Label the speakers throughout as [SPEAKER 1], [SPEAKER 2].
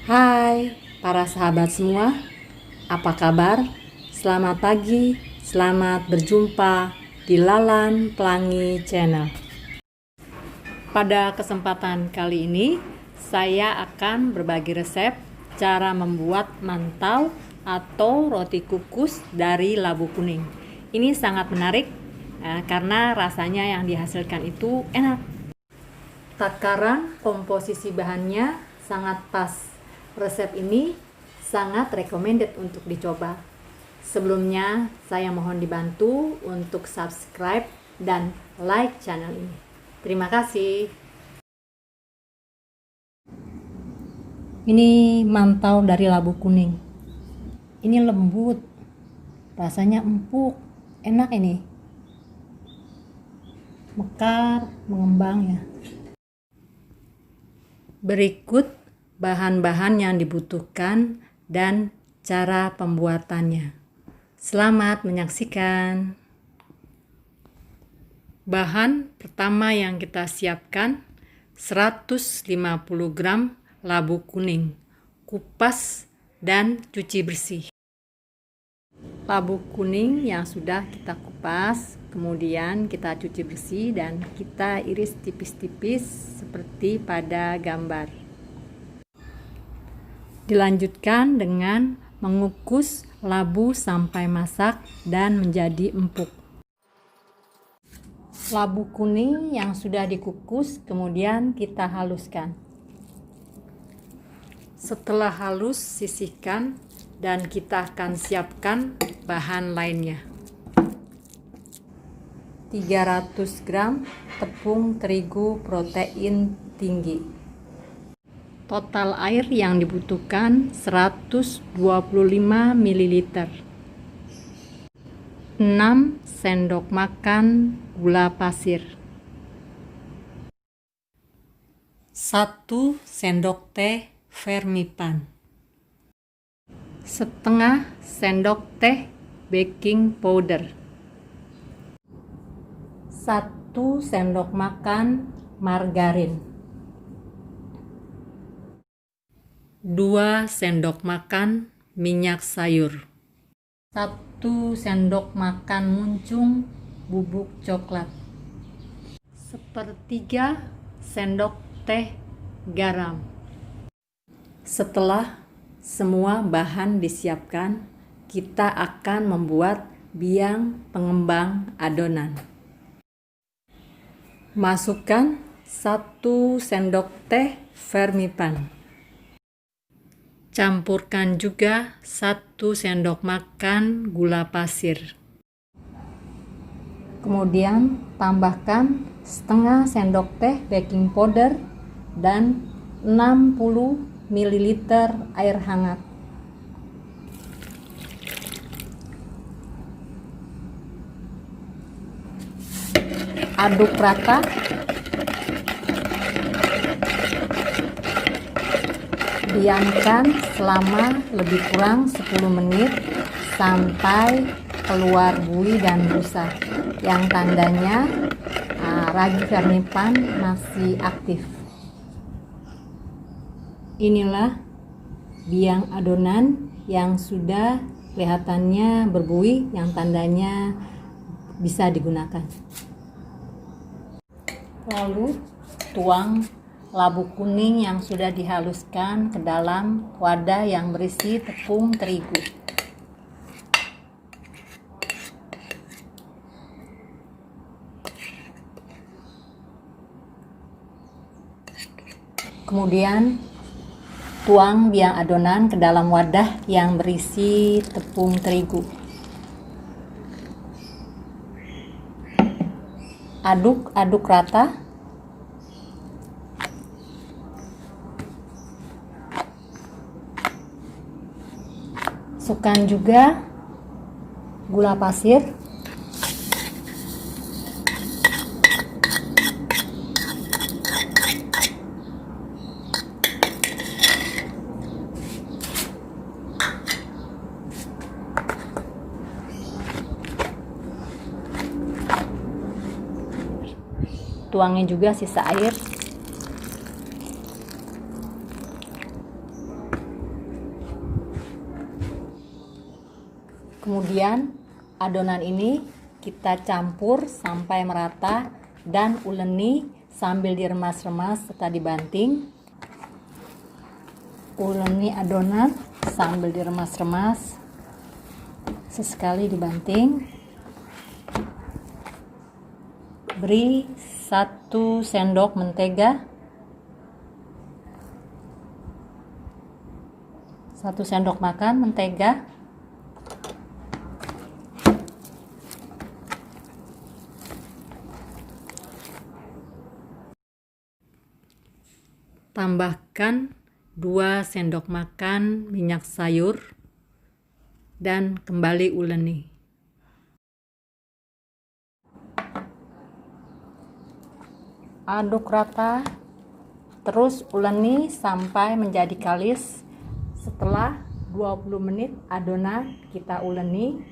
[SPEAKER 1] Hai para sahabat semua, apa kabar? Selamat pagi, selamat berjumpa di Lalan Pelangi Channel. Pada kesempatan kali ini, saya akan berbagi resep cara membuat mantau atau roti kukus dari labu kuning. Ini sangat menarik karena rasanya yang dihasilkan itu enak. Takaran komposisi bahannya sangat pas. Resep ini sangat recommended untuk dicoba. Sebelumnya, saya mohon dibantu untuk subscribe dan like channel ini. Terima kasih. Ini mantau dari labu kuning. Ini lembut, rasanya empuk, enak ini. Mekar, mengembang ya. Berikut bahan-bahan yang dibutuhkan dan cara pembuatannya. Selamat menyaksikan. Bahan pertama yang kita siapkan 150 gram labu kuning, kupas dan cuci bersih. Labu kuning yang sudah kita kupas, kemudian kita cuci bersih dan kita iris tipis-tipis seperti pada gambar. Dilanjutkan dengan mengukus labu sampai masak dan menjadi empuk. Labu kuning yang sudah dikukus kemudian kita haluskan. Setelah halus, sisihkan dan kita akan siapkan bahan lainnya. 300 gram tepung terigu protein tinggi. Total air yang dibutuhkan 125 ml. 6 sendok makan gula pasir. 1 sendok teh vermipan. Setengah sendok teh baking powder. 1 sendok makan margarin. 2 sendok makan minyak sayur. 1 sendok makan muncung bubuk coklat. 1/3 sendok teh garam. Setelah semua bahan disiapkan, kita akan membuat biang pengembang adonan. Masukkan 1 sendok teh vermipan. Campurkan juga 1 sendok makan gula pasir. Kemudian tambahkan setengah sendok teh baking powder dan 60 ml air hangat. Aduk rata. Diamkan selama lebih kurang 10 menit sampai keluar buih dan busa yang tandanya ragi vermipan masih aktif. Inilah biang adonan yang sudah kelihatannya berbuih yang tandanya bisa digunakan. Lalu tuang labu kuning yang sudah dihaluskan ke dalam wadah yang berisi tepung terigu. Kemudian tuang biang adonan ke dalam wadah yang berisi tepung terigu. Aduk-aduk rata. Masukkan juga gula pasir. Tuangin juga sisa air. Kemudian adonan ini kita campur sampai merata dan uleni sambil diremas-remas serta dibanting. Uleni adonan sambil diremas-remas, sesekali dibanting. Beri 1 sendok mentega, 1 sendok makan mentega. Tambahkan 2 sendok makan minyak sayur dan kembali uleni. Aduk rata, terus uleni sampai menjadi kalis. Setelah 20 menit adonan kita uleni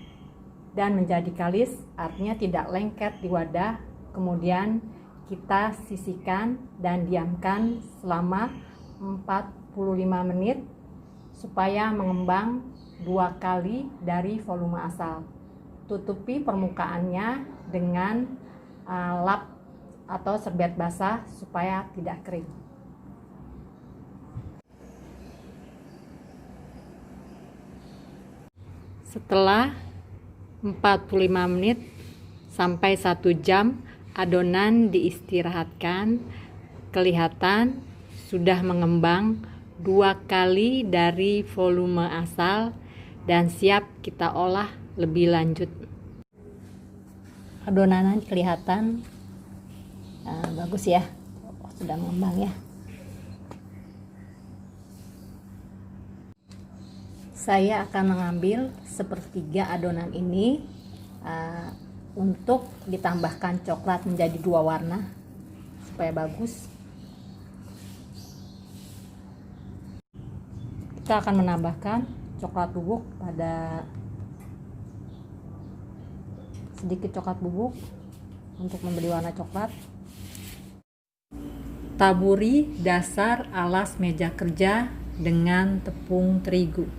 [SPEAKER 1] dan menjadi kalis, artinya tidak lengket di wadah. Kemudian kita sisihkan dan diamkan selama 45 menit supaya mengembang 2 kali dari volume asal. Tutupi permukaannya dengan lap atau serbet basah supaya tidak kering. Setelah 45 menit sampai 1 jam adonan diistirahatkan, kelihatan sudah mengembang 2 kali dari volume asal dan siap kita olah lebih lanjut. Adonannya kelihatan bagus ya, sudah mengembang ya. Saya akan mengambil sepertiga adonan ini untuk ditambahkan coklat menjadi 2 warna supaya bagus. Kita akan menambahkan coklat bubuk pada sedikit coklat bubuk untuk memberi warna coklat. Taburi dasar alas meja kerja dengan tepung terigu.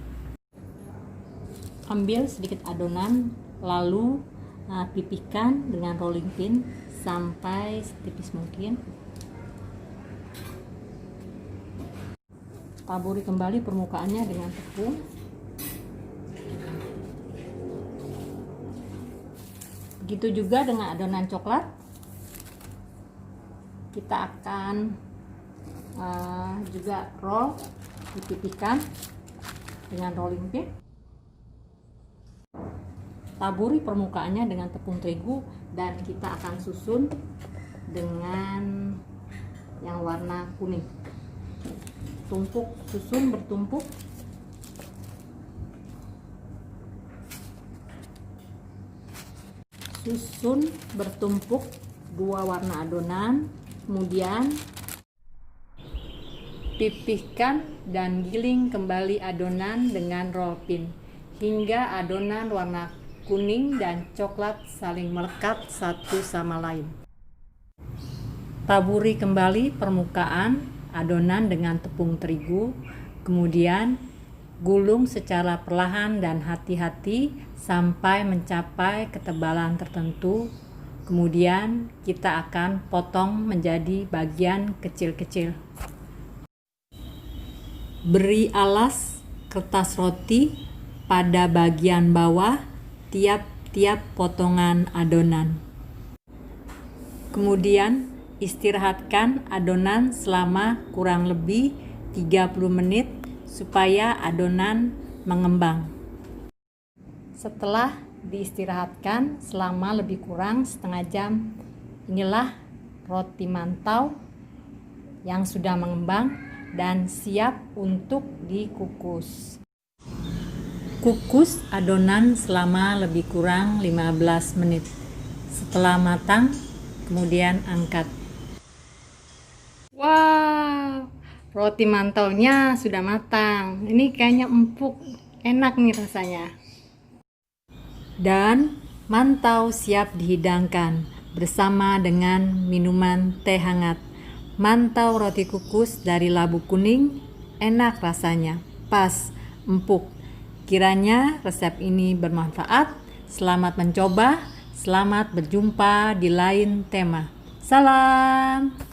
[SPEAKER 1] Ambil sedikit adonan, lalu pipihkan dengan rolling pin sampai setipis mungkin. Taburi kembali permukaannya dengan tepung. Begitu juga dengan adonan coklat. Kita akan juga roll, dipipihkan dengan rolling pin. Taburi permukaannya dengan tepung terigu dan kita akan susun dengan yang warna kuning. Tumpuk, susun bertumpuk. Susun bertumpuk 2 warna adonan. Kemudian pipihkan dan giling kembali adonan dengan roll pin hingga adonan warna kuning dan coklat saling melekat satu sama lain. Taburi kembali permukaan adonan dengan tepung terigu, kemudian gulung secara perlahan dan hati-hati sampai mencapai ketebalan tertentu. Kemudian kita akan potong menjadi bagian kecil-kecil. Beri alas kertas roti pada bagian bawah tiap-tiap potongan adonan. Kemudian istirahatkan adonan selama kurang lebih 30 menit supaya adonan mengembang. Setelah diistirahatkan selama lebih kurang setengah jam, inilah roti mantau yang sudah mengembang dan siap untuk dikukus. Kukus adonan selama lebih kurang 15 menit. Setelah matang, kemudian angkat. Wow, roti mantaunya sudah matang. Ini kayaknya empuk, enak nih rasanya. Dan mantau siap dihidangkan bersama dengan minuman teh hangat. Mantau roti kukus dari labu kuning, enak rasanya, pas, empuk. Kiranya resep ini bermanfaat. Selamat mencoba, selamat berjumpa di lain tema. Salam.